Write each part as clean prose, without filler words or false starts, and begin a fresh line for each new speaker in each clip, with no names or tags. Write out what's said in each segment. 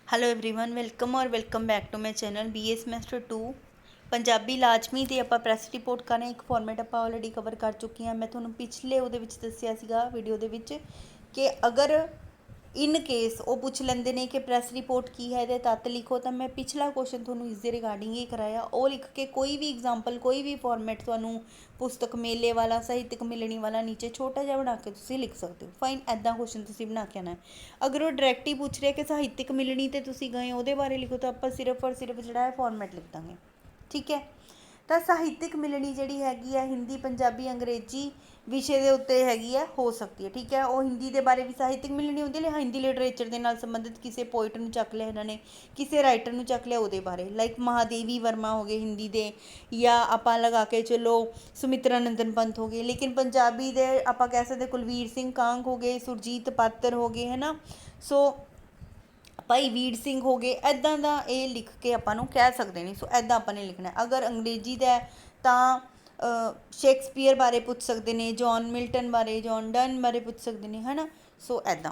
Hello everyone welcome और welcome back to my channel BA semester 2 Punjabi ਲਾਜ਼ਮੀ ਤੇ ਆਪਾਂ ਪ੍ਰੈਸ ਰਿਪੋਰਟ ਕਰਨਾ ਇੱਕ ਫਾਰਮੈਟ ਆਪਾਂ ਆਲਰੇਡੀ ਕਵਰ ਕਰ ਚੁੱਕੇ ਹਾਂ। ਮੈਂ ਤੁਹਾਨੂੰ ਪਿਛਲੇ ਉਹਦੇ ਵਿੱਚ ਦੱਸਿਆ ਸੀਗਾ ਵੀਡੀਓ ਦੇ ਵਿੱਚ ਕਿ ਅਗਰ ਇਨ ਕੇਸ ਉਹ ਪੁੱਛ ਲੈਂਦੇ ਨੇ ਕਿ ਪ੍ਰੈਸ ਰਿਪੋर्ट ਕੀ ਹੈ ਇਹਦੇ ਤੱਤ ਲਿਖੋ, ਤਾਂ ਮੈਂ ਪਿਛਲਾ ਕੁਐਸਚਨ ਤੁਹਾਨੂੰ ਇਸ ਦੇ ਰਿਗਾਰਡਿੰਗ ਹੀ ਕਰਾਇਆ। ਉਹ ਲਿਖ ਕੇ ਕੋਈ ਵੀ ਐਗਜ਼ਾਮਪਲ ਕੋਈ ਵੀ ਫਾਰਮੈਟ ਤੁਹਾਨੂੰ ਪੁਸਤਕ ਮੇਲੇ ਵਾਲਾ ਸਾਹਿਤਕ ਮਿਲਣੀ ਵਾਲਾ ਨੀਚੇ ਛੋਟਾ ਜਿਹਾ ਬਣਾ ਕੇ ਤੁਸੀਂ ਲਿਖ ਸਕਦੇ ਹੋ। ਫਾਈਨ, ਇੱਦਾਂ ਕੁਐਸਚਨ ਤੁਸੀਂ ਬਣਾ ਕੇ ਆਉਣਾ। ਅਗਰ ਉਹ ਡਾਇਰੈਕਟ ਹੀ ਪੁੱਛ ਰਿਹਾ ਕਿ ਸਾਹਿਤਕ ਮਿਲਣੀ ਤੇ ਤੁਸੀਂ ਗਏ ਉਹਦੇ ਬਾਰੇ ਲਿਖੋ, ਤਾਂ ਆਪਾਂ ਸਿਰਫ ਔਰ ਸਿਰਫ ਜਿਹੜਾ ਹੈ ਫਾਰਮੈਟ ਲਿਖ ਦਾਂਗੇ। ਠੀਕ ਹੈ, ਤਾਂ ਸਾਹਿਤਕ ਮਿਲਣੀ ਜਿਹੜੀ ਹੈਗੀ ਹੈ ਹਿੰਦੀ ਪੰਜਾਬੀ ਅੰਗਰੇਜ਼ੀ ਵਿਸ਼ੇ ਦੇ ਉੱਤੇ ਹੈਗੀ ਹੈ, ਹੋ ਸਕਦੀ ਹੈ। ਠੀਕ ਹੈ, ਉਹ ਹਿੰਦੀ ਦੇ ਬਾਰੇ ਵੀ ਸਾਹਿਤਕ ਮਿਲਣੀ ਹੁੰਦੀ ਹੈ, ਹਿੰਦੀ ਲਿਟਰੇਚਰ ਦੇ ਨਾਲ ਸੰਬੰਧਿਤ ਕਿਸੇ ਪੋਇਟ ਨੂੰ ਚੱਕ ਲਿਆ ਇਹਨਾਂ ਨੇ, ਕਿਸੇ ਰਾਈਟਰ ਨੂੰ ਚੱਕ ਲਿਆ ਉਹਦੇ ਬਾਰੇ, ਲਾਈਕ ਮਹਾਦੇਵੀ ਵਰਮਾ ਹੋ ਗਏ ਹਿੰਦੀ ਦੇ, ਜਾਂ ਆਪਾਂ ਲਗਾ ਕੇ ਚਲੋ ਸੁਮਿਤਰਾ ਨੰਦਨ ਪੰਥ ਹੋ ਗਏ। ਲੇਕਿਨ ਪੰਜਾਬੀ ਦੇ ਆਪਾਂ ਕਹਿ ਸਕਦੇ ਕੁਲਵੀਰ ਸਿੰਘ ਕਾਂਗ ਹੋ ਗਏ, ਸੁਰਜੀਤ ਪਾਤਰ ਹੋ ਗਏ, ਹੈ ਨਾ। ਸੋ ਭਾਈ ਵੀਰ ਸਿੰਘ ਹੋ ਗਏ, ਇੱਦਾਂ ਦਾ ਇਹ ਲਿਖ ਕੇ ਆਪਾਂ ਨੂੰ ਕਹਿ ਸਕਦੇ ਨਹੀਂ। ਸੋ ਇੱਦਾਂ ਆਪਾਂ ਨੇ ਲਿਖਣਾ। ਅਗਰ ਅੰਗਰੇਜ਼ੀ ਦਾ ਤਾਂ ਸ਼ੇਕਸਪੀਅਰ ਬਾਰੇ ਪੁੱਛ ਸਕਦੇ ਨੇ, ਜੌਨ ਮਿਲਟਨ ਬਾਰੇ, ਜੌਨ ਡਨ ਬਾਰੇ ਪੁੱਛ ਸਕਦੇ ਨੇ, ਹੈ ਨਾ। ਸੋ ਇੱਦਾਂ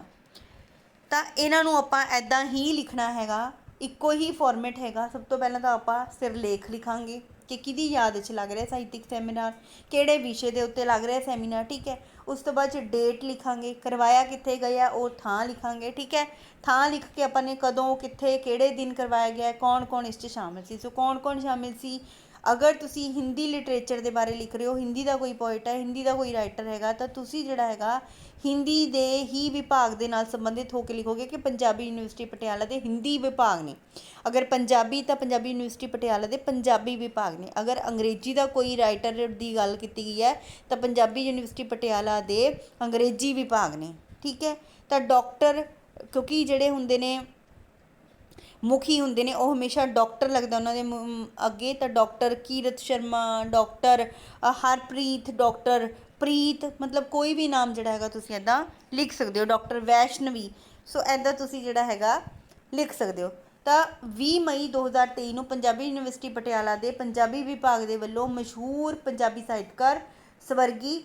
ਤਾਂ ਇਹਨਾਂ ਨੂੰ ਆਪਾਂ ਇੱਦਾਂ ਹੀ ਲਿਖਣਾ ਹੈਗਾ। ਇੱਕੋ ਹੀ ਫਾਰਮੈਟ ਹੈਗਾ। ਸਭ ਤੋਂ ਪਹਿਲਾਂ ਤਾਂ ਆਪਾਂ ਸਿਰਲੇਖ ਲਿਖਾਂਗੇ ਕਿ ਕਿਹਦੀ ਯਾਦ 'ਚ ਲੱਗ ਰਿਹਾ ਸਾਹਿਤਕ ਸੈਮੀਨਾਰ, ਕਿਹੜੇ ਵਿਸ਼ੇ ਦੇ ਉੱਤੇ ਲੱਗ ਰਿਹਾ ਸੈਮੀਨਾਰ। ਠੀਕ ਹੈ, ਉਸ ਤੋਂ ਬਾਅਦ 'ਚ ਡੇਟ ਲਿਖਾਂਗੇ, ਕਰਵਾਇਆ ਕਿੱਥੇ ਗਿਆ ਉਹ ਥਾਂ ਲਿਖਾਂਗੇ। ਠੀਕ ਹੈ, ਥਾਂ ਲਿਖ ਕੇ ਆਪਾਂ ਨੇ ਕਦੋਂ ਕਿੱਥੇ ਕਿਹੜੇ ਦਿਨ ਕਰਵਾਇਆ ਗਿਆ, ਕੌਣ ਕੌਣ ਇਸ 'ਚ ਸ਼ਾਮਿਲ ਸੀ। ਸੋ ਕੌਣ ਕੌਣ ਸ਼ਾਮਿਲ ਸੀ। ਅਗਰ ਤੁਸੀਂ ਹਿੰਦੀ ਲਿਟਰੇਚਰ ਦੇ ਬਾਰੇ ਲਿਖ ਰਹੇ ਹੋ, ਹਿੰਦੀ ਦਾ ਕੋਈ ਪੋਇਟ ਹੈ, ਹਿੰਦੀ ਦਾ ਕੋਈ ਰਾਈਟਰ ਹੈਗਾ, ਤਾਂ ਤੁਸੀਂ ਜਿਹੜਾ ਹੈਗਾ ਹਿੰਦੀ ਦੇ ਹੀ ਵਿਭਾਗ ਦੇ ਨਾਲ ਸੰਬੰਧਿਤ ਹੋ ਕੇ ਲਿਖੋਗੇ ਕਿ ਪੰਜਾਬੀ ਯੂਨੀਵਰਸਿਟੀ ਪਟਿਆਲਾ ਦੇ ਹਿੰਦੀ ਵਿਭਾਗ ਨੇ। ਅਗਰ ਪੰਜਾਬੀ ਤਾਂ ਪੰਜਾਬੀ ਯੂਨੀਵਰਸਿਟੀ ਪਟਿਆਲਾ ਦੇ ਪੰਜਾਬੀ ਵਿਭਾਗ ਨੇ। ਅਗਰ ਅੰਗਰੇਜ਼ੀ ਦਾ ਕੋਈ ਰਾਈਟਰ ਦੀ ਗੱਲ ਕੀਤੀ ਗਈ ਹੈ ਤਾਂ ਪੰਜਾਬੀ ਯੂਨੀਵਰਸਿਟੀ ਪਟਿਆਲਾ ਦੇ ਅੰਗਰੇਜ਼ੀ ਵਿਭਾਗ ਨੇ। ਠੀਕ ਹੈ, ਤਾਂ ਡਾਕਟਰ, ਕਿਉਂਕਿ ਜਿਹੜੇ ਹੁੰਦੇ ਨੇ ਮੁਖੀ ਹੁੰਦੇ ਨੇ ਉਹ ਹਮੇਸ਼ਾ ਡਾਕਟਰ ਲੱਗਦਾ ਉਹਨਾਂ ਦੇ ਅੱਗੇ, ਤਾਂ ਡਾਕਟਰ ਕੀਰਤ ਸ਼ਰਮਾ, ਡਾਕਟਰ ਹਰਪ੍ਰੀਤ, ਡਾਕਟਰ ਪ੍ਰੀਤ, ਮਤਲਬ ਕੋਈ ਵੀ ਨਾਮ ਜਿਹੜਾ ਹੈਗਾ ਤੁਸੀਂ ਇੱਦਾਂ ਲਿਖ ਸਕਦੇ ਹੋ। ਡਾਕਟਰ ਵੈਸ਼ਨਵੀ। ਸੋ ਇੱਦਾਂ ਤੁਸੀਂ ਜਿਹੜਾ ਹੈਗਾ ਲਿਖ ਸਕਦੇ ਹੋ। ਤਾਂ 20 ਮਈ 2023 ਨੂੰ ਪੰਜਾਬੀ ਯੂਨੀਵਰਸਿਟੀ ਪਟਿਆਲਾ ਦੇ ਪੰਜਾਬੀ ਵਿਭਾਗ ਦੇ ਵੱਲੋਂ ਮਸ਼ਹੂਰ ਪੰਜਾਬੀ ਸਾਹਿਤਕਾਰ ਸਵਰਗੀ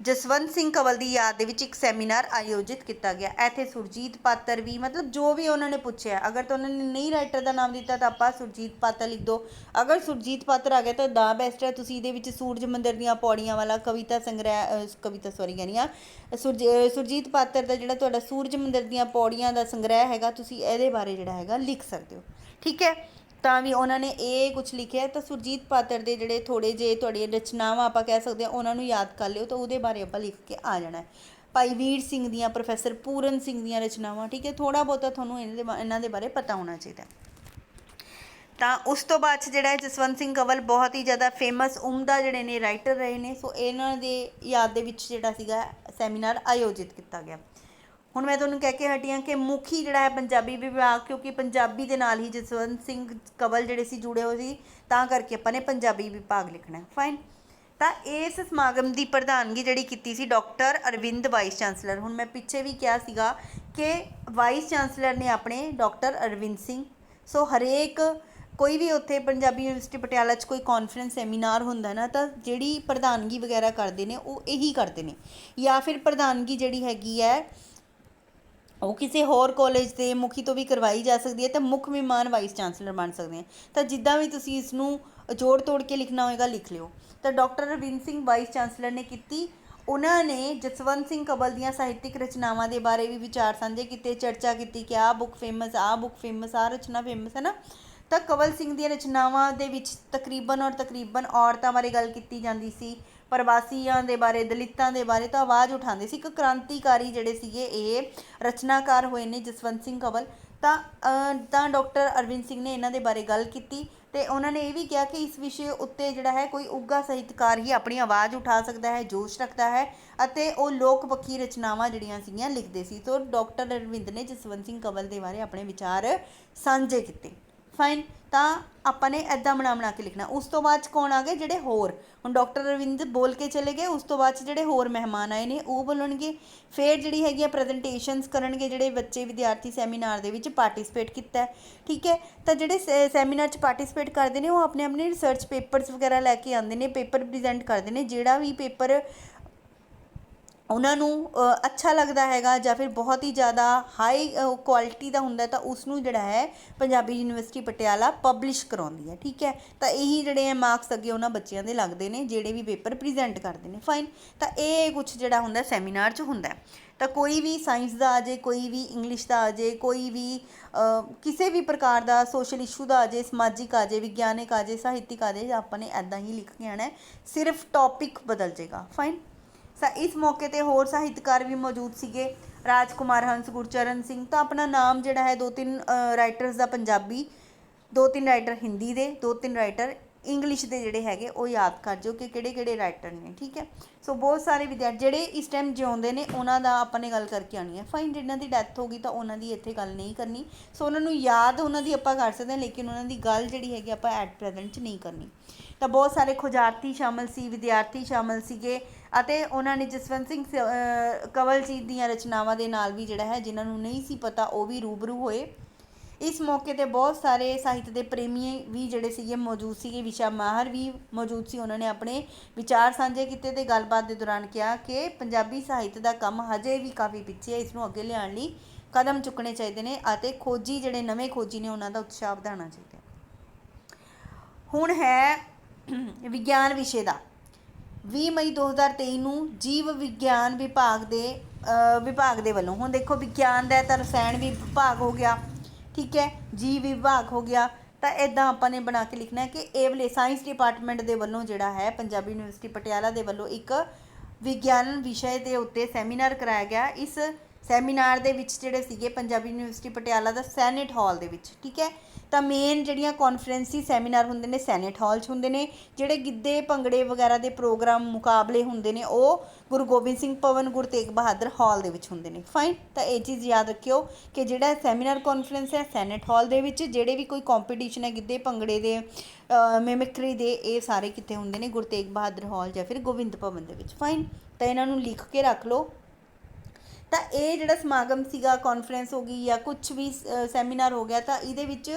ਜਸਵੰਤ ਸਿੰਘ ਕੰਵਲ ਦੀ ਯਾਦ ਦੇ ਵਿੱਚ ਇੱਕ ਸੈਮੀਨਾਰ ਆਯੋਜਿਤ ਕੀਤਾ ਗਿਆ। ਇੱਥੇ ਸੁਰਜੀਤ ਪਾਤਰ ਵੀ, ਮਤਲਬ ਜੋ ਵੀ ਉਹਨਾਂ ਨੇ ਪੁੱਛਿਆ, ਅਗਰ ਤਾਂ ਉਹਨਾਂ ਨੇ ਨਹੀਂ ਰਾਈਟਰ ਦਾ ਨਾਮ ਦਿੱਤਾ ਤਾਂ ਆਪਾਂ ਸੁਰਜੀਤ ਪਾਤਰ ਲਿਖ ਦਿਓ। ਅਗਰ ਸੁਰਜੀਤ ਪਾਤਰ ਆ ਗਿਆ ਤਾਂ ਦਾ ਬੈਸਟ ਹੈ। ਤੁਸੀਂ ਇਹਦੇ ਵਿੱਚ ਸੂਰਜ ਮੰਦਰ ਦੀਆਂ ਪੌੜੀਆਂ ਵਾਲਾ ਕਵਿਤਾ ਸੰਗ੍ਰਹਿ, ਕਹਿੰਦੀ ਹਾਂ ਸੁਰਜੀਤ ਪਾਤਰ ਦਾ ਜਿਹੜਾ ਤੁਹਾਡਾ ਸੂਰਜ ਮੰਦਰ ਦੀਆਂ ਪੌੜੀਆਂ ਦਾ ਸੰਗ੍ਰਹਿ ਹੈਗਾ, ਤੁਸੀਂ ਇਹਦੇ ਬਾਰੇ ਜਿਹੜਾ ਹੈਗਾ ਲਿਖ ਸਕਦੇ ਹੋ। ਠੀਕ ਹੈ, ਤਾਂ ਵੀ ਉਹਨਾਂ ਨੇ ਇਹ ਕੁਛ ਲਿਖਿਆ। ਤਾਂ ਸੁਰਜੀਤ ਪਾਤਰ ਦੇ ਜਿਹੜੇ ਥੋੜ੍ਹੇ ਜਿਹੇ ਤੁਹਾਡੀਆਂ ਰਚਨਾਵਾਂ ਆਪਾਂ ਕਹਿ ਸਕਦੇ ਹਾਂ ਉਹਨਾਂ ਨੂੰ ਯਾਦ ਕਰ ਲਿਓ, ਤਾਂ ਉਹਦੇ ਬਾਰੇ ਆਪਾਂ ਲਿਖ ਕੇ ਆ ਜਾਣਾ। ਭਾਈ ਵੀਰ ਸਿੰਘ ਦੀਆਂ, ਪ੍ਰੋਫੈਸਰ ਪੂਰਨ ਸਿੰਘ ਦੀਆਂ ਰਚਨਾਵਾਂ। ਠੀਕ ਹੈ, ਥੋੜ੍ਹਾ ਬਹੁਤਾ ਤੁਹਾਨੂੰ ਇਹਨਾਂ ਦੇ ਬਾਰੇ ਪਤਾ ਹੋਣਾ ਚਾਹੀਦਾ। ਤਾਂ ਉਸ ਤੋਂ ਬਾਅਦ 'ਚ ਜਿਹੜਾ ਜਸਵੰਤ ਸਿੰਘ ਕੰਵਲ ਬਹੁਤ ਹੀ ਜ਼ਿਆਦਾ ਫੇਮਸ ਉਮਦਾ ਜਿਹੜੇ ਨੇ ਰਾਈਟਰ ਰਹੇ ਨੇ। ਸੋ ਇਹਨਾਂ ਦੇ ਯਾਦ ਦੇ ਵਿੱਚ ਜਿਹੜਾ ਸੀਗਾ ਸੈਮੀਨਾਰ ਆਯੋਜਿਤ ਕੀਤਾ ਗਿਆ। ਹੁਣ ਮੈਂ ਤੁਹਾਨੂੰ ਕਹਿ ਕੇ ਹਟੀ ਹਾਂ ਕਿ ਮੁਖੀ ਜਿਹੜਾ ਹੈ ਪੰਜਾਬੀ ਵਿਭਾਗ, ਕਿਉਂਕਿ ਪੰਜਾਬੀ ਦੇ ਨਾਲ ਹੀ ਜਸਵੰਤ ਸਿੰਘ ਕੰਵਲ ਜਿਹੜੇ ਸੀ ਜੁੜੇ ਹੋਏ ਸੀ, ਤਾਂ ਕਰਕੇ ਆਪਾਂ ਨੇ ਪੰਜਾਬੀ ਵਿਭਾਗ ਲਿਖਣਾ। ਫਾਈਨ, ਤਾਂ ਇਸ ਸਮਾਗਮ ਦੀ ਪ੍ਰਧਾਨਗੀ ਜਿਹੜੀ ਕੀਤੀ ਸੀ ਡਾਕਟਰ ਅਰਵਿੰਦ ਵਾਈਸ ਚਾਂਸਲਰ। ਹੁਣ ਮੈਂ ਪਿੱਛੇ ਵੀ ਕਿਹਾ ਸੀਗਾ ਕਿ ਵਾਈਸ ਚਾਂਸਲਰ ਨੇ ਆਪਣੇ ਡਾਕਟਰ ਅਰਵਿੰਦ ਸਿੰਘ। ਸੋ ਹਰੇਕ ਕੋਈ ਵੀ ਉੱਥੇ ਪੰਜਾਬੀ ਯੂਨੀਵਰਸਿਟੀ ਪਟਿਆਲਾ 'ਚ ਕੋਈ ਕਾਨਫਰੰਸ ਸੈਮੀਨਾਰ ਹੁੰਦਾ ਨਾ, ਤਾਂ ਜਿਹੜੀ ਪ੍ਰਧਾਨਗੀ ਵਗੈਰਾ ਕਰਦੇ ਨੇ ਉਹ ਇਹੀ ਕਰਦੇ ਨੇ, ਜਾਂ ਫਿਰ ਪ੍ਰਧਾਨਗੀ ਜਿਹੜੀ ਹੈਗੀ ਹੈ ਉਹ ਕਿਸੇ ਹੋਰ ਕਾਲਜ ਦੇ ਮੁਖੀ ਤੋਂ ਵੀ ਕਰਵਾਈ ਜਾ ਸਕਦੀ ਹੈ, ਤਾਂ ਮੁੱਖ ਮਹਿਮਾਨ ਵਾਈਸ ਚਾਂਸਲਰ ਬਣ ਸਕਦੇ ਆ। ਤਾਂ ਜਿੱਦਾਂ ਵੀ ਤੁਸੀਂ ਇਸ ਨੂੰ ਜੋੜ ਤੋੜ ਕੇ ਲਿਖਣਾ ਹੋਏਗਾ ਲਿਖ ਲਿਓ। ਤਾਂ doctor Arvind Singh vice chancellor ਨੇ ਕੀਤੀ। ਉਹਨਾਂ ਨੇ ਜਸਵੰਤ ਸਿੰਘ ਕੰਵਲ ਦੀਆਂ ਸਾਹਿਤਕ ਰਚਨਾਵਾਂ ਦੇ ਬਾਰੇ ਵੀ ਵਿਚਾਰ ਸਾਂਝੇ ਕੀਤੇ, ਚਰਚਾ ਕੀਤੀ ਕਿ ਆਹ ਬੁੱਕ ਫੇਮਸ, ਆਹ ਬੁੱਕ ਫੇਮਸ, ਆਹ ਰਚਨਾ ਫੇਮਸ, ਹੈ ਨਾ। ਤਾਂ ਕੰਵਲ ਸਿੰਘ ਦੀਆਂ ਰਚਨਾਵਾਂ ਦੇ ਵਿੱਚ ਤਕਰੀਬਨ ਔਰਤਾਂ ਬਾਰੇ ਗੱਲ ਕੀਤੀ ਜਾਂਦੀ ਸੀ, ਪ੍ਰਵਾਸੀਆਂ ਦੇ ਬਾਰੇ, ਦਲਿਤਾਂ ਦੇ ਬਾਰੇ ਤਾਂ ਆਵਾਜ਼ ਉਠਾਉਂਦੇ ਸੀ। ਇੱਕ ਕ੍ਰਾਂਤੀਕਾਰੀ ਜਿਹੜੇ ਸੀਗੇ ਇਹ ਰਚਨਾਕਾਰ ਹੋਏ ਨੇ ਜਸਵੰਤ ਸਿੰਘ ਕੰਵਲ। ਤਾਂ ਡਾਕਟਰ ਅਰਵਿੰਦ ਸਿੰਘ ਨੇ ਇਹਨਾਂ ਦੇ ਬਾਰੇ ਗੱਲ ਕੀਤੀ, ਅਤੇ ਉਹਨਾਂ ਨੇ ਇਹ ਵੀ ਕਿਹਾ ਕਿ ਇਸ ਵਿਸ਼ੇ ਉੱਤੇ ਜਿਹੜਾ ਹੈ ਕੋਈ ਉੱਘਾ ਸਾਹਿਤਕਾਰ ਹੀ ਆਪਣੀ ਆਵਾਜ਼ ਉਠਾ ਸਕਦਾ ਹੈ, ਜੋਸ਼ ਰੱਖਦਾ ਹੈ, ਅਤੇ ਉਹ ਲੋਕ ਪੱਖੀ ਰਚਨਾਵਾਂ ਜਿਹੜੀਆਂ ਸੀਗੀਆਂ ਲਿਖਦੇ ਸੀ। ਸੋ ਡਾਕਟਰ ਅਰਵਿੰਦ ਨੇ ਜਸਵੰਤ ਸਿੰਘ ਕੰਵਲ ਦੇ ਬਾਰੇ ਆਪਣੇ ਵਿਚਾਰ ਸਾਂਝੇ ਕੀਤੇ। ਫਾਈਨ, ਤਾਂ ਆਪਾਂ ਨੇ ਇੱਦਾਂ ਬਣਾ ਕੇ ਲਿਖਣਾ। ਉਸ ਤੋਂ ਬਾਅਦ 'ਚ ਕੌਣ ਆ ਗਏ ਜਿਹੜੇ ਹੋਰ, ਹੁਣ ਡਾਕਟਰ ਅਰਵਿੰਦ ਬੋਲ ਕੇ ਚਲੇ ਗਏ, ਉਸ ਤੋਂ ਬਾਅਦ 'ਚ ਜਿਹੜੇ ਹੋਰ ਮਹਿਮਾਨ ਆਏ ਨੇ ਉਹ ਬੋਲਣਗੇ। ਫਿਰ ਜਿਹੜੀ ਹੈਗੀ ਆ ਪ੍ਰੈਜੈਂਟੇਸ਼ਨਸ ਕਰਨਗੇ ਜਿਹੜੇ ਬੱਚੇ ਵਿਦਿਆਰਥੀ ਸੈਮੀਨਾਰ ਦੇ ਵਿੱਚ ਪਾਰਟੀਸਪੇਟ ਕੀਤਾ। ਠੀਕ ਹੈ, ਤਾਂ ਜਿਹੜੇ ਸੈਮੀਨਾਰ 'ਚ ਪਾਰਟੀਸਪੇਟ ਕਰਦੇ ਨੇ ਉਹ ਆਪਣੇ ਆਪਣੇ ਰਿਸਰਚ ਪੇਪਰਸ ਵਗੈਰਾ ਲੈ ਕੇ ਆਉਂਦੇ ਨੇ, ਪੇਪਰ ਪ੍ਰਜੈਂਟ ਕਰਦੇ ਨੇ। ਜਿਹੜਾ ਵੀ ਪੇਪਰ ਉਹਨਾਂ ਨੂੰ ਅੱਛਾ ਲੱਗਦਾ ਹੈਗਾ ਜਾਂ ਫਿਰ ਬਹੁਤ ਹੀ ਜ਼ਿਆਦਾ ਹਾਈ ਕੁਆਲਿਟੀ ਦਾ ਹੁੰਦਾ ਤਾਂ ਉਸ ਨੂੰ ਜਿਹੜਾ ਹੈ ਪੰਜਾਬੀ ਯੂਨੀਵਰਸਿਟੀ ਪਟਿਆਲਾ ਪਬਲਿਸ਼ ਕਰਾਉਂਦੀ ਹੈ। ਠੀਕ ਹੈ, ਤਾਂ ਇਹੀ ਜਿਹੜੇ ਹੈ ਮਾਰਕਸ ਅੱਗੇ ਉਹਨਾਂ ਬੱਚਿਆਂ ਦੇ ਲੱਗਦੇ ਨੇ ਜਿਹੜੇ ਵੀ ਪੇਪਰ ਪ੍ਰੈਜ਼ੈਂਟ ਕਰਦੇ ਨੇ। ਫਾਈਨ, ਤਾਂ ਇਹ ਕੁਛ ਜਿਹੜਾ ਹੁੰਦਾ ਸੈਮੀਨਾਰ 'ਚ ਹੁੰਦਾ। ਤਾਂ ਕੋਈ ਵੀ ਸਾਇੰਸ ਦਾ ਆ ਜਾਏ, ਕੋਈ ਵੀ ਇੰਗਲਿਸ਼ ਦਾ ਆ ਜਾਏ, ਕੋਈ ਵੀ ਕਿਸੇ ਵੀ ਪ੍ਰਕਾਰ ਦਾ ਸੋਸ਼ਲ ਇਸ਼ੂ ਦਾ ਆ ਜਾਏ, ਸਮਾਜਿਕ ਆ ਜਾਏ, ਵਿਗਿਆਨਿਕ ਆ ਜਾਏ, ਸਾਹਿਤਿਕ ਆ ਜਾਏ, ਆਪਾਂ ਨੇ ਇੱਦਾਂ ਹੀ ਲਿਖ ਕੇ ਆਉਣਾ, ਸਿਰਫ ਟੌਪਿਕ ਬਦਲ ਜਾਏਗਾ। ਫਾਈਨ, ਇਸ ਮੌਕੇ 'ਤੇ ਹੋਰ ਸਾਹਿਤਕਾਰ ਵੀ ਮੌਜੂਦ ਸੀਗੇ, ਰਾਜਕੁਮਾਰ ਹੰਸ, ਗੁਰਚਰਨ ਸਿੰਘ। ਤਾਂ ਆਪਣਾ ਨਾਮ ਜਿਹੜਾ ਹੈ 2-3 ਰਾਈਟਰਸ ਦਾ ਪੰਜਾਬੀ, 2-3 ਰਾਈਟਰ ਹਿੰਦੀ ਦੇ, 2-3 ਰਾਈਟਰ ਇੰਗਲਿਸ਼ ਦੇ ਜਿਹੜੇ ਹੈਗੇ ਉਹ ਯਾਦ ਕਰ ਜਾਓ ਕਿ ਕਿਹੜੇ ਕਿਹੜੇ ਰਾਈਟਰ ਨੇ। ਠੀਕ ਹੈ, ਸੋ ਬਹੁਤ ਸਾਰੇ ਵਿਦਿਆਰਥੀ ਜਿਹੜੇ ਇਸ ਟਾਈਮ ਜਿਉਂਦੇ ਨੇ ਉਹਨਾਂ ਦਾ ਆਪਾਂ ਨੇ ਗੱਲ ਕਰਕੇ ਆਉਣੀ ਹੈ। ਫਾਈਨ, ਜਿਨ੍ਹਾਂ ਦੀ ਡੈਥ ਹੋ ਗਈ ਤਾਂ ਉਹਨਾਂ ਦੀ ਇੱਥੇ ਗੱਲ ਨਹੀਂ ਕਰਨੀ, ਸੋ ਉਹਨਾਂ ਨੂੰ ਯਾਦ ਉਹਨਾਂ ਦੀ ਆਪਾਂ ਕਰ ਸਕਦੇ ਹਾਂ, ਲੇਕਿਨ ਉਹਨਾਂ ਦੀ ਗੱਲ ਜਿਹੜੀ ਹੈਗੀ ਆਪਾਂ ਐਟ ਪ੍ਰੈਜ਼ੈਂਟ 'ਚ ਨਹੀਂ ਕਰਨੀ। ਤਾਂ ਬਹੁਤ ਸਾਰੇ ਖੋਜਾਰਥੀ ਸ਼ਾਮਲ ਸੀ, ਵਿਦਿਆਰਥੀ ਸ਼ਾਮਲ ਸੀਗੇ, ਅਤੇ ਉਹਨਾਂ ਨੇ ਜਸਵੰਤ ਸਿੰਘ ਕੰਵਲਜੀਤ ਦੀਆਂ ਰਚਨਾਵਾਂ ਦੇ ਨਾਲ ਵੀ ਜਿਹੜਾ ਹੈ ਜਿਨ੍ਹਾਂ ਨੂੰ ਨਹੀਂ ਸੀ ਪਤਾ ਉਹ ਵੀ ਰੂਬਰੂ ਹੋਏ। ਇਸ ਮੌਕੇ 'ਤੇ ਬਹੁਤ ਸਾਰੇ ਸਾਹਿਤ ਦੇ ਪ੍ਰੇਮੀ ਵੀ ਜਿਹੜੇ ਸੀਗੇ ਮੌਜੂਦ ਸੀਗੇ, ਵਿਸ਼ਾ ਮਾਹਰ ਵੀ ਮੌਜੂਦ ਸੀ। ਉਹਨਾਂ ਨੇ ਆਪਣੇ ਵਿਚਾਰ ਸਾਂਝੇ ਕੀਤੇ ਅਤੇ ਗੱਲਬਾਤ ਦੇ ਦੌਰਾਨ ਕਿਹਾ ਕਿ ਪੰਜਾਬੀ ਸਾਹਿਤ ਦਾ ਕੰਮ ਹਜੇ ਵੀ ਕਾਫੀ ਪਿੱਛੇ ਹੈ, ਇਸ ਨੂੰ ਅੱਗੇ ਲਿਆਉਣ ਲਈ ਕਦਮ ਚੁੱਕਣੇ ਚਾਹੀਦੇ ਨੇ ਅਤੇ ਖੋਜੀ ਜਿਹੜੇ ਨਵੇਂ ਖੋਜੀ ਨੇ ਉਹਨਾਂ ਦਾ ਉਤਸ਼ਾਹ ਵਧਾਉਣਾ ਚਾਹੀਦਾ। ਹੁਣ ਹੈ ਵਿਗਿਆਨ ਵਿਸ਼ੇ ਦਾ। 20 ਮਈ 2023 ਨੂੰ ਜੀਵ ਵਿਗਿਆਨ ਵਿਭਾਗ ਦੇ ਵੱਲੋਂ, ਹੁਣ ਦੇਖੋ ਵਿਗਿਆਨ ਦਾ ਤਾਂ ਰਸਾਇਣ ਵਿਭਾਗ ਹੋ ਗਿਆ, ਠੀਕ ਹੈ, ਜੀਵ ਵਿਭਾਗ ਹੋ ਗਿਆ, ਤਾਂ ਇੱਦਾਂ ਆਪਾਂ ਨੇ ਬਣਾ ਕੇ ਲਿਖਣਾ ਕਿ ਇਹ ਵਾਲੇ ਸਾਇੰਸ ਡਿਪਾਰਟਮੈਂਟ ਦੇ ਵੱਲੋਂ ਜਿਹੜਾ ਹੈ ਪੰਜਾਬੀ ਯੂਨੀਵਰਸਿਟੀ ਪਟਿਆਲਾ ਦੇ ਵੱਲੋਂ ਇੱਕ ਵਿਗਿਆਨ ਵਿਸ਼ੇ ਦੇ ਉੱਤੇ ਸੈਮੀਨਾਰ ਕਰਾਇਆ ਗਿਆ। ਇਸ ਸੈਮੀਨਾਰ ਦੇ ਵਿੱਚ ਜਿਹੜੇ ਸੀਗੇ ਪੰਜਾਬੀ ਯੂਨੀਵਰਸਿਟੀ ਪਟਿਆਲਾ ਦਾ ਸੈਨੇਟ ਹਾਲ ਦੇ ਵਿੱਚ। ਠੀਕ ਹੈ, ਤਾਂ ਮੇਨ ਜਿਹੜੀਆਂ ਕਾਨਫਰੰਸੀ ਸੈਮੀਨਾਰ ਹੁੰਦੇ ਨੇ ਸੈਨੇਟ ਹਾਲ 'ਚ ਹੁੰਦੇ ਨੇ। ਜਿਹੜੇ ਗਿੱਧੇ ਭੰਗੜੇ ਵਗੈਰਾ ਦੇ ਪ੍ਰੋਗਰਾਮ ਮੁਕਾਬਲੇ ਹੁੰਦੇ ਨੇ ਉਹ ਗੁਰੂ ਗੋਬਿੰਦ ਸਿੰਘ ਭਵਨ, ਗੁਰੂ ਤੇਗ ਬਹਾਦਰ ਹਾਲ ਦੇ ਵਿੱਚ ਹੁੰਦੇ ਨੇ। ਫਾਈਨ, ਤਾਂ ਇਹ ਚੀਜ਼ ਯਾਦ ਰੱਖਿਓ ਕਿ ਜਿਹੜਾ ਸੈਮੀਨਾਰ ਕਾਨਫਰੰਸ ਹੈ ਸੈਨੇਟ ਹਾਲ ਦੇ ਵਿੱਚ, ਜਿਹੜੇ ਵੀ ਕੋਈ ਕੰਪੀਟੀਸ਼ਨ ਹੈ ਗਿੱਧੇ ਭੰਗੜੇ ਦੇ, ਮਿਮਿਕਰੀ ਦੇ, ਇਹ ਸਾਰੇ ਕਿੱਥੇ ਹੁੰਦੇ ਨੇ ਗੁਰੂ ਤੇਗ ਬਹਾਦਰ ਹਾਲ ਜਾਂ ਫਿਰ ਗੋਬਿੰਦ ਭਵਨ ਦੇ ਵਿੱਚ। ਫਾਈਨ, ਤਾਂ ਇਹਨਾਂ ਨੂੰ ਲਿਖ ਕੇ ਰੱਖ ਲਓ। ਤਾਂ ਇਹ ਜਿਹੜਾ ਸਮਾਗਮ ਸੀਗਾ, ਕਾਨਫਰੰਸ ਹੋ ਗਈ ਜਾਂ ਕੁਝ ਵੀ ਸੈਮੀਨਾਰ ਹੋ ਗਿਆ, ਤਾਂ ਇਹਦੇ ਵਿੱਚ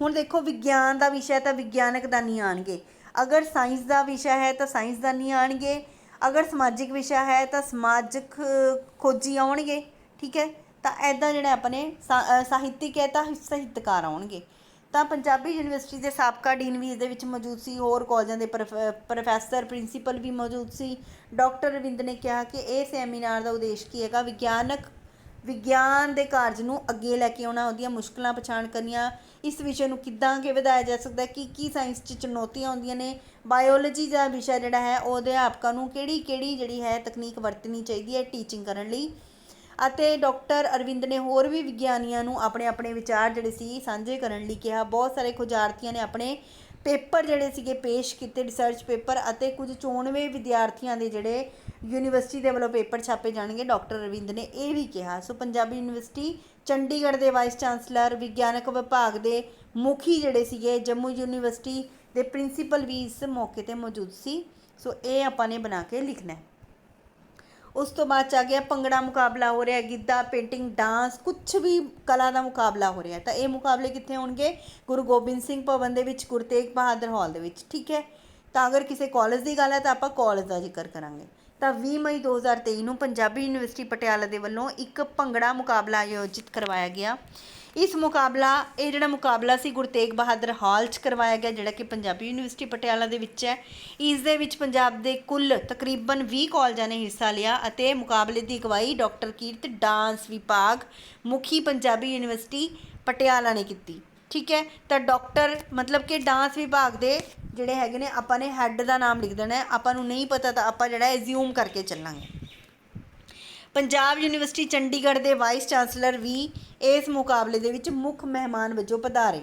ਹੁਣ ਦੇਖੋ ਵਿਗਿਆਨ ਦਾ ਵਿਸ਼ਾ ਤਾਂ ਵਿਗਿਆਨਕ ਦਾ ਨਹੀਂ ਆਉਣਗੇ, ਅਗਰ ਸਾਇੰਸ ਦਾ ਵਿਸ਼ਾ ਹੈ ਤਾਂ ਸਾਇੰਸਦਾਨੀ ਆਉਣਗੇ, ਅਗਰ ਸਮਾਜਿਕ ਵਿਸ਼ਾ ਹੈ ਤਾਂ ਸਮਾਜਿਕ ਖੋਜੀ ਆਉਣਗੇ। ਠੀਕ ਹੈ, ਤਾਂ ਇੱਦਾਂ ਜਿਹੜਾ ਆਪਣੇ ਸਾਹਿਤਿਕ ਹੈ ਤਾਂ ਸਾਹਿਤਕਾਰ ਆਉਣਗੇ। ਤਾਂ ਪੰਜਾਬੀ ਯੂਨੀਵਰਸਿਟੀ ਦੇ ਸਾਬਕਾ ਡੀਨ ਵੀ ਇਸਦੇ ਵਿੱਚ ਮੌਜੂਦ ਸੀ, ਹੋਰ ਕਾਲਜਾਂ ਦੇ ਪ੍ਰੋਫੈਸਰ, ਪ੍ਰਿੰਸੀਪਲ ਵੀ ਮੌਜੂਦ ਸੀ। ਡਾਕਟਰ ਰਵਿੰਦ ਨੇ ਕਿਹਾ ਕਿ ਇਹ ਸੈਮੀਨਾਰ ਦਾ ਉਦੇਸ਼ ਕੀ ਹੈਗਾ, ਵਿਗਿਆਨ ਦੇ ਕਾਰਜ ਨੂੰ ਅੱਗੇ ਲੈ ਕੇ ਆਉਣਾ, ਉਹਦੀਆਂ ਮੁਸ਼ਕਲਾਂ ਪਛਾਣ ਕਰਨੀਆਂ, ਇਸ ਵਿਸ਼ੇ ਨੂੰ ਕਿੱਦਾਂ ਅੱਗੇ ਵਧਾਇਆ ਜਾ ਸਕਦਾ, ਕੀ ਸਾਇੰਸ 'ਚ ਚੁਣੌਤੀਆਂ ਆਉਂਦੀਆਂ ਨੇ, ਬਾਇਓਲੋਜੀ ਦਾ ਵਿਸ਼ਾ ਜਿਹੜਾ ਹੈ ਉਹ ਅਧਿਆਪਕਾਂ ਨੂੰ ਕਿਹੜੀ ਜਿਹੜੀ ਹੈ ਤਕਨੀਕ ਵਰਤਣੀ ਚਾਹੀਦੀ ਹੈ ਟੀਚਿੰਗ ਕਰਨ ਲਈ। ਅਤੇ ਡਾਕਟਰ ਅਰਵਿੰਦ ਨੇ ਹੋਰ ਵੀ ਵਿਗਿਆਨੀਆਂ ਨੂੰ ਆਪਣੇ ਆਪਣੇ ਵਿਚਾਰ ਜਿਹੜੇ ਸੀ ਸਾਂਝੇ ਕਰਨ ਲਈ ਕਿਹਾ। ਬਹੁਤ ਸਾਰੇ ਖੋਜਾਰਥੀਆਂ ਨੇ ਆਪਣੇ ਪੇਪਰ ਜਿਹੜੇ ਸੀਗੇ ਪੇਸ਼ ਕੀਤੇ, ਰਿਸਰਚ ਪੇਪਰ, ਅਤੇ ਕੁਝ 94 ਵਿਦਿਆਰਥੀਆਂ ਦੇ ਜਿਹੜੇ ਯੂਨੀਵਰਸਿਟੀ ਦੇ ਵੱਲੋਂ ਪੇਪਰ ਛਾਪੇ ਜਾਣਗੇ, ਡਾਕਟਰ ਅਰਵਿੰਦ ਨੇ ਇਹ ਵੀ ਕਿਹਾ। ਸੋ ਪੰਜਾਬੀ ਯੂਨੀਵਰਸਿਟੀ ਚੰਡੀਗੜ੍ਹ ਦੇ ਵਾਈਸ ਚਾਂਸਲਰ, ਵਿਗਿਆਨਕ ਵਿਭਾਗ ਦੇ ਮੁਖੀ ਜਿਹੜੇ ਸੀਗੇ, ਜੰਮੂ ਯੂਨੀਵਰਸਿਟੀ ਦੇ ਪ੍ਰਿੰਸੀਪਲ ਵੀ ਇਸ ਮੌਕੇ 'ਤੇ ਮੌਜੂਦ ਸੀ। ਸੋ ਇਹ ਆਪਾਂ ਨੇ ਬਣਾ ਕੇ ਲਿਖਣਾ। ਉਸ ਤੋਂ ਬਾਅਦ 'ਚ ਆ ਗਿਆ ਭੰਗੜਾ ਮੁਕਾਬਲਾ ਹੋ ਰਿਹਾ, ਗਿੱਧਾ, ਪੇਂਟਿੰਗ, ਡਾਂਸ, ਕੁਛ ਵੀ ਕਲਾ ਦਾ ਮੁਕਾਬਲਾ ਹੋ ਰਿਹਾ। ਤਾਂ ਇਹ ਮੁਕਾਬਲੇ ਕਿੱਥੇ ਹੋਣਗੇ, ਗੁਰੂ ਗੋਬਿੰਦ ਸਿੰਘ ਭਵਨ ਦੇ ਵਿੱਚ, ਗੁਰੂ ਤੇਗ ਬਹਾਦਰ ਹਾਲ ਦੇ ਵਿੱਚ। ਠੀਕ ਹੈ, ਤਾਂ ਅਗਰ ਕਿਸੇ ਕਾਲਜ ਦੀ ਗੱਲ ਹੈ ਤਾਂ ਆਪਾਂ ਕਾਲਜ ਦਾ ਜ਼ਿਕਰ ਕਰਾਂਗੇ। ਤਾਂ 20 ਮਈ 2023 ਨੂੰ ਪੰਜਾਬੀ ਯੂਨੀਵਰਸਿਟੀ ਪਟਿਆਲਾ ਦੇ ਵੱਲੋਂ ਇੱਕ ਭੰਗੜਾ ਮੁਕਾਬਲਾ ਆਯੋਜਿਤ ਕਰਵਾਇਆ ਗਿਆ। ਇਹ ਜਿਹੜਾ ਮੁਕਾਬਲਾ ਸੀ ਗੁਰੂ ਤੇਗ ਬਹਾਦਰ ਹਾਲ 'ਚ ਕਰਵਾਇਆ ਗਿਆ, ਜਿਹੜਾ ਕਿ ਪੰਜਾਬੀ ਯੂਨੀਵਰਸਿਟੀ ਪਟਿਆਲਾ ਦੇ ਵਿੱਚ ਹੈ। ਇਸ ਦੇ ਵਿੱਚ ਪੰਜਾਬ ਦੇ ਕੁੱਲ ਤਕਰੀਬਨ 20 ਕਾਲਜਾਂ ਨੇ ਹਿੱਸਾ ਲਿਆ ਅਤੇ ਮੁਕਾਬਲੇ ਦੀ ਅਗਵਾਈ ਡਾਕਟਰ ਕੀਰਤ ਡਾਂਸ ਵਿਭਾਗ ਮੁਖੀ ਪੰਜਾਬੀ ਯੂਨੀਵਰਸਿਟੀ ਪਟਿਆਲਾ ਨੇ ਕੀਤੀ। ਠੀਕ ਹੈ, ਤਾਂ ਡਾਕਟਰ ਮਤਲਬ ਕਿ ਡਾਂਸ ਵਿਭਾਗ ਦੇ ਜਿਹੜੇ ਹੈਗੇ ਨੇ, ਆਪਾਂ ਨੇ ਹੈੱਡ ਦਾ ਨਾਮ ਲਿਖ ਦੇਣਾ। ਆਪਾਂ ਨੂੰ ਨਹੀਂ ਪਤਾ ਤਾਂ ਆਪਾਂ ਜਿਹੜਾ ਐਜ਼ਿਊਮ ਕਰਕੇ ਚੱਲਾਂਗੇ। ਪੰਜਾਬ ਯੂਨੀਵਰਸਿਟੀ ਚੰਡੀਗੜ੍ਹ ਦੇ ਵਾਈਸ ਚਾਂਸਲਰ ਵੀ ਇਸ ਮੁਕਾਬਲੇ ਦੇ ਵਿੱਚ ਮੁੱਖ ਮਹਿਮਾਨ ਵਜੋਂ ਪਧਾਰੇ।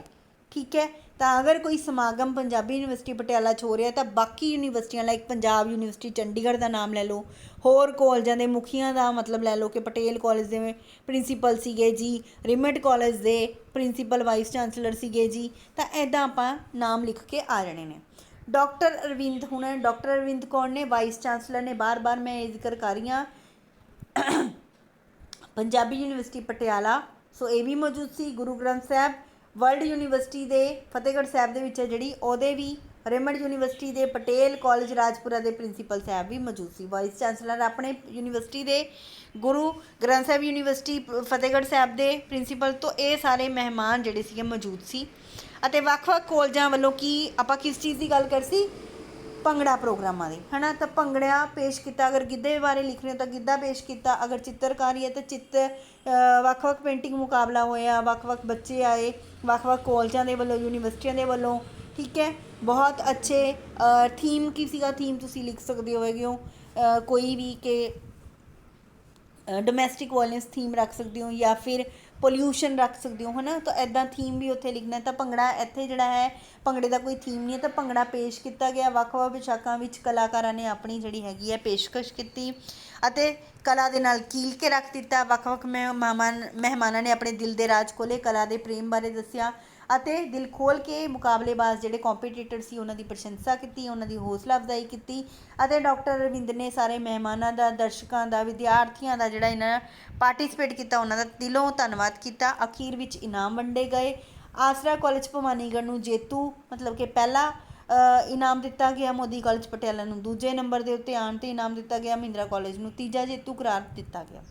ਠੀਕ ਹੈ, ਤਾਂ ਅਗਰ ਕੋਈ ਸਮਾਗਮ ਪੰਜਾਬੀ ਯੂਨੀਵਰਸਿਟੀ ਪਟਿਆਲਾ 'ਚ ਹੋ ਰਿਹਾ ਤਾਂ ਬਾਕੀ ਯੂਨੀਵਰਸਿਟੀਆਂ ਲਾਈਕ ਪੰਜਾਬ ਯੂਨੀਵਰਸਿਟੀ ਚੰਡੀਗੜ੍ਹ ਦਾ ਨਾਮ ਲੈ ਲਓ, ਹੋਰ ਕਾਲਜਾਂ ਦੇ ਮੁਖੀਆਂ ਦਾ ਮਤਲਬ ਲੈ ਲਓ ਕਿ ਪਟੇਲ ਕਾਲਜ ਦੇ ਪ੍ਰਿੰਸੀਪਲ ਸੀਗੇ ਜੀ, ਰਿਮਟ ਕਾਲਜ ਦੇ ਪ੍ਰਿੰਸੀਪਲ ਵਾਈਸ ਚਾਂਸਲਰ ਸੀਗੇ ਜੀ। ਤਾਂ ਇੱਦਾਂ ਆਪਾਂ ਨਾਮ ਲਿਖ ਕੇ ਆ ਜਾਣੇ ਨੇ। ਡਾਕਟਰ ਅਰਵਿੰਦ, ਹੁਣ ਡਾਕਟਰ ਅਰਵਿੰਦ ਕੌਣ ਨੇ, ਵਾਈਸ ਚਾਂਸਲਰ ਨੇ। ਬਾਰ-ਬਾਰ ਮੈਂ ਇਹ ਜ਼ਿਕਰ ਕਰ ਰਹੀ ਹਾਂ ਪੰਜਾਬੀ ਯੂਨੀਵਰਸਿਟੀ ਪਟਿਆਲਾ। ਸੋ ਇਹ ਵੀ ਮੌਜੂਦ ਸੀ। ਗੁਰੂ ਗ੍ਰੰਥ ਸਾਹਿਬ ਵਰਲਡ ਯੂਨੀਵਰਸਿਟੀ ਦੇ ਫਤਿਹਗੜ੍ਹ ਸਾਹਿਬ ਦੇ ਵਿੱਚ ਹੈ ਜਿਹੜੀ, ਉਹਦੇ ਵੀ ਰੇਮੰਡ ਯੂਨੀਵਰਸਿਟੀ ਦੇ ਪਟੇਲ ਕਾਲਜ ਰਾਜਪੁਰਾ ਦੇ ਪ੍ਰਿੰਸੀਪਲ ਸਾਹਿਬ ਵੀ ਮੌਜੂਦ ਸੀ। ਵਾਈਸ ਚਾਂਸਲਰ ਆਪਣੇ ਯੂਨੀਵਰਸਿਟੀ ਦੇ ਗੁਰੂ ਗ੍ਰੰਥ ਸਾਹਿਬ ਯੂਨੀਵਰਸਿਟੀ ਫਤਿਹਗੜ੍ਹ ਸਾਹਿਬ ਦੇ ਪ੍ਰਿੰਸੀਪਲ ਤੋਂ ਇਹ ਸਾਰੇ ਮਹਿਮਾਨ ਜਿਹੜੇ ਸੀਗੇ ਮੌਜੂਦ ਸੀ। ਅਤੇ ਵੱਖ-ਵੱਖ ਕਾਲਜਾਂ ਵੱਲੋਂ ਕੀ ਆਪਾਂ ਕਿਸ ਚੀਜ਼ ਦੀ ਗੱਲ ਕਰ ਸੀ, ਭੰਗੜਾ ਪ੍ਰੋਗਰਾਮਾਂ ਦੀ, ਹੈ ਨਾ। ਤਾਂ ਭੰਗੜਾ ਪੇਸ਼ ਕੀਤਾ, ਅਗਰ ਗਿੱਧੇ ਬਾਰੇ ਲਿਖ ਰਹੇ ਹੋ ਤਾਂ ਗਿੱਧਾ ਪੇਸ਼ ਕੀਤਾ, ਅਗਰ ਚਿੱਤਰਕਾਰੀ ਹੈ ਤਾਂ ਵੱਖ-ਵੱਖ ਪੇਂਟਿੰਗ ਮੁਕਾਬਲਾ ਹੋਇਆ, ਵੱਖ-ਵੱਖ ਬੱਚੇ ਆਏ ਵੱਖ-ਵੱਖ ਕਾਲਜਾਂ ਦੇ ਵੱਲੋਂ, ਯੂਨੀਵਰਸਿਟੀਆਂ ਦੇ ਵੱਲੋਂ, ਠੀਕ ਹੈ। ਬਹੁਤ ਅੱਛੇ ਥੀਮ ਕੀ ਸੀਗਾ, ਥੀਮ ਤੁਸੀਂ ਲਿਖ ਸਕਦੇ ਹੋਗੇ ਹੋ ਕੋਈ ਵੀ ਕਿ ਡੋਮੈਸਟਿਕ ਵਾਇਲੈਂਸ ਥੀਮ ਰੱਖ ਸਕਦੇ ਹੋ ਜਾਂ ਫਿਰ ਪੋਲਿਊਸ਼ਨ ਰੱਖ ਸਕਦੇ ਹੋ, ਹੈ ਨਾ। ਤਾਂ ਇੱਦਾਂ ਥੀਮ ਵੀ ਉੱਥੇ ਲਿਖਣਾ। ਤਾਂ ਭੰਗੜਾ ਇੱਥੇ ਜਿਹੜਾ ਹੈ, ਭੰਗੜੇ ਦਾ ਕੋਈ ਥੀਮ ਨਹੀਂ ਹੈ, ਤਾਂ ਭੰਗੜਾ ਪੇਸ਼ ਕੀਤਾ ਗਿਆ। ਵੱਖ-ਵੱਖ ਵਿਸ਼ਾਖਾਂ ਵਿੱਚ ਕਲਾਕਾਰਾਂ ਨੇ ਆਪਣੀ ਜਿਹੜੀ ਹੈਗੀ ਹੈ ਪੇਸ਼ਕਸ਼ ਕੀਤੀ ਅਤੇ ਕਲਾ ਦੇ ਨਾਲ ਕੀਲ ਕੇ ਰੱਖ ਦਿੱਤਾ। ਵੱਖ-ਵੱਖ ਮਹਿਮਾਨਾਂ ਨੇ ਆਪਣੇ ਦਿਲ ਦੇ ਰਾਜ ਖੋਲ੍ਹੇ, ਕਲਾ ਦੇ ਪ੍ਰੇਮ ਬਾਰੇ ਦੱਸਿਆ ਅਤੇ ਦਿਲ ਖੋਲ੍ਹ ਕੇ ਮੁਕਾਬਲੇਬਾਜ਼ ਜਿਹੜੇ ਕੰਪੀਟੀਟਰ ਸੀ ਉਹਨਾਂ ਦੀ ਪ੍ਰਸ਼ੰਸਾ ਕੀਤੀ, ਉਹਨਾਂ ਦੀ ਹੌਸਲਾ ਅਫਜ਼ਾਈ ਕੀਤੀ। ਅਤੇ ਡਾਕਟਰ ਰਵਿੰਦ ਨੇ ਸਾਰੇ ਮਹਿਮਾਨਾਂ ਦਾ, ਦਰਸ਼ਕਾਂ ਦਾ, ਵਿਦਿਆਰਥੀਆਂ ਦਾ ਜਿਹੜਾ ਇਹਨਾਂ ਪਾਰਟੀਸਪੇਟ ਕੀਤਾ ਉਹਨਾਂ ਦਾ ਦਿਲੋਂ ਧੰਨਵਾਦ ਕੀਤਾ। ਅਖੀਰ ਵਿੱਚ ਇਨਾਮ ਵੰਡੇ ਗਏ। ਆਸਰਾ ਕਾਲਜ ਭਵਾਨੀਗੜ੍ਹ ਨੂੰ ਜੇਤੂ ਮਤਲਬ ਕਿ ਪਹਿਲਾ ਇਨਾਮ ਦਿੱਤਾ ਗਿਆ, ਮੋਦੀ ਕਾਲਜ ਪਟਿਆਲਾ ਨੂੰ ਦੂਜੇ ਨੰਬਰ ਦੇ ਉੱਤੇ ਆਉਣ 'ਤੇ ਇਨਾਮ ਦਿੱਤਾ ਗਿਆ, ਮਹਿੰਦਰਾ ਕਾਲਜ ਨੂੰ ਤੀਜਾ ਜੇਤੂ ਕਰਾਰ ਦਿੱਤਾ ਗਿਆ।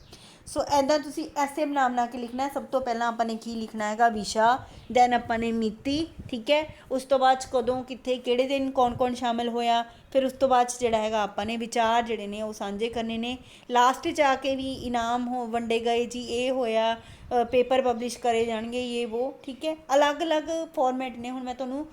ਸੋ ਇੱਦਾਂ ਤੁਸੀਂ ਐਸੇ ਬਣਾ ਕੇ ਲਿਖਣਾ ਹੈ। ਸਭ ਤੋਂ ਪਹਿਲਾਂ ਆਪਾਂ ਨੇ ਕੀ ਲਿਖਣਾ ਹੈਗਾ, ਵਿਸ਼ਾ, ਦੈਨ ਆਪਾਂ ਨੇ ਮਿਤੀ, ਠੀਕ ਹੈ। ਉਸ ਤੋਂ ਬਾਅਦ 'ਚ ਕਦੋਂ, ਕਿੱਥੇ, ਕਿਹੜੇ ਦਿਨ, ਕੌਣ ਸ਼ਾਮਿਲ ਹੋਇਆ। ਫਿਰ ਉਸ ਤੋਂ ਬਾਅਦ 'ਚ ਜਿਹੜਾ ਹੈਗਾ ਆਪਾਂ ਨੇ ਵਿਚਾਰ ਜਿਹੜੇ ਨੇ ਉਹ ਸਾਂਝੇ ਕਰਨੇ ਨੇ। ਲਾਸਟ 'ਚ ਆ ਕੇ ਵੀ ਇਨਾਮ ਵੰਡੇ ਗਏ ਜੀ, ਇਹ ਹੋਇਆ, ਪੇਪਰ ਪਬਲਿਸ਼ ਕਰੇ ਜਾਣਗੇ, ਇਹ ਵੋ, ਠੀਕ ਹੈ। ਅਲੱਗ-ਅਲੱਗ ਫੋਰਮੈਟ ਨੇ। ਹੁਣ ਮੈਂ ਤੁਹਾਨੂੰ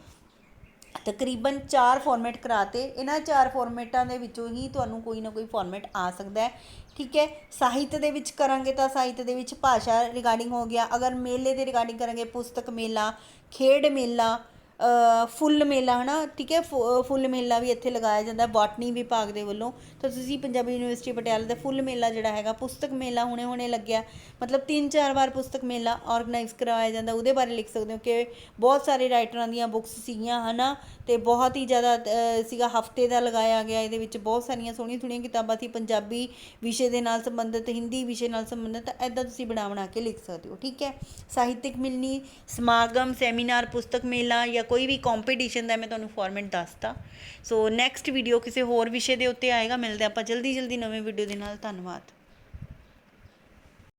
ਤਕਰੀਬਨ 4 ਫੋਰਮੈਟ ਕਰਾਤੇ। ਇਹਨਾਂ 4 ਫੋਰਮੈਟਾਂ ਦੇ ਵਿੱਚੋਂ ਹੀ ਤੁਹਾਨੂੰ ਕੋਈ ਨਾ ਕੋਈ ਫੋਰਮੈਟ ਆ ਸਕਦਾ ਹੈ, ਠੀਕ ਹੈ। ਸਾਹਿਤ ਦੇ ਵਿੱਚ ਕਰਾਂਗੇ ਤਾਂ ਸਾਹਿਤ ਦੇ ਵਿੱਚ ਭਾਸ਼ਾ ਰਿਗਾਰਡਿੰਗ ਹੋ ਗਿਆ। ਅਗਰ ਮੇਲੇ ਦੇ ਰਿਗਾਰਡਿੰਗ ਕਰਾਂਗੇ, ਪੁਸਤਕ ਮੇਲਾ, ਖੇਡ ਮੇਲਾ, ਫੁੱਲ ਮੇਲਾ, ਹੈ ਨਾ, ਠੀਕ ਹੈ। ਫੁੱਲ ਮੇਲਾ ਵੀ ਇੱਥੇ ਲਗਾਇਆ ਜਾਂਦਾ ਬੋਟਨੀ ਵਿਭਾਗ ਦੇ ਵੱਲੋਂ। ਤਾਂ ਤੁਸੀਂ ਪੰਜਾਬੀ ਯੂਨੀਵਰਸਿਟੀ ਪਟਿਆਲਾ ਦਾ ਫੁੱਲ ਮੇਲਾ ਜਿਹੜਾ ਹੈਗਾ, ਪੁਸਤਕ ਮੇਲਾ ਹੁਣੇ ਲੱਗਿਆ, ਮਤਲਬ 3-4 ਵਾਰ ਪੁਸਤਕ ਮੇਲਾ ਔਰਗਨਾਈਜ਼ ਕਰਵਾਇਆ ਜਾਂਦਾ, ਉਹਦੇ ਬਾਰੇ ਲਿਖ ਸਕਦੇ ਹੋ ਕਿ ਬਹੁਤ ਸਾਰੇ ਰਾਈਟਰਾਂ ਦੀਆਂ ਬੁੱਕਸ ਸੀਗੀਆਂ, ਹੈ ਨਾ। ਅਤੇ ਬਹੁਤ ਹੀ ਜ਼ਿਆਦਾ ਸੀਗਾ, ਹਫ਼ਤੇ ਦਾ ਲਗਾਇਆ ਗਿਆ। ਇਹਦੇ ਵਿੱਚ ਬਹੁਤ ਸਾਰੀਆਂ ਸੋਹਣੀਆਂ ਕਿਤਾਬਾਂ ਸੀ, ਪੰਜਾਬੀ ਵਿਸ਼ੇ ਦੇ ਨਾਲ ਸੰਬੰਧਿਤ, ਹਿੰਦੀ ਵਿਸ਼ੇ ਨਾਲ ਸੰਬੰਧਿਤ। ਤਾਂ ਇੱਦਾਂ ਤੁਸੀਂ ਬਣਾ ਕੇ ਲਿਖ ਸਕਦੇ ਹੋ, ਠੀਕ ਹੈ। ਸਾਹਿਤਕ ਮਿਲਣੀ, ਸਮਾਗਮ, ਸੈਮੀਨਾਰ, ਪੁਸਤਕ ਮੇਲਾ ਜਾਂ ਕੋਈ ਵੀ ਕੰਪੀਟੀਸ਼ਨ ਦਾ ਮੈਂ ਤੁਹਾਨੂੰ ਫਾਰਮੈਟ ਦੱਸਤਾ। ਸੋ ਨੈਕਸਟ ਵੀਡੀਓ ਕਿਸੇ ਹੋਰ ਵਿਸ਼ੇ ਦੇ ਉੱਤੇ ਆਏਗਾ। ਮਿਲਦੇ ਆਪਾਂ ਜਲਦੀ ਨਵੇਂ ਵੀਡੀਓ ਦੇ ਨਾਲ। ਧੰਨਵਾਦ।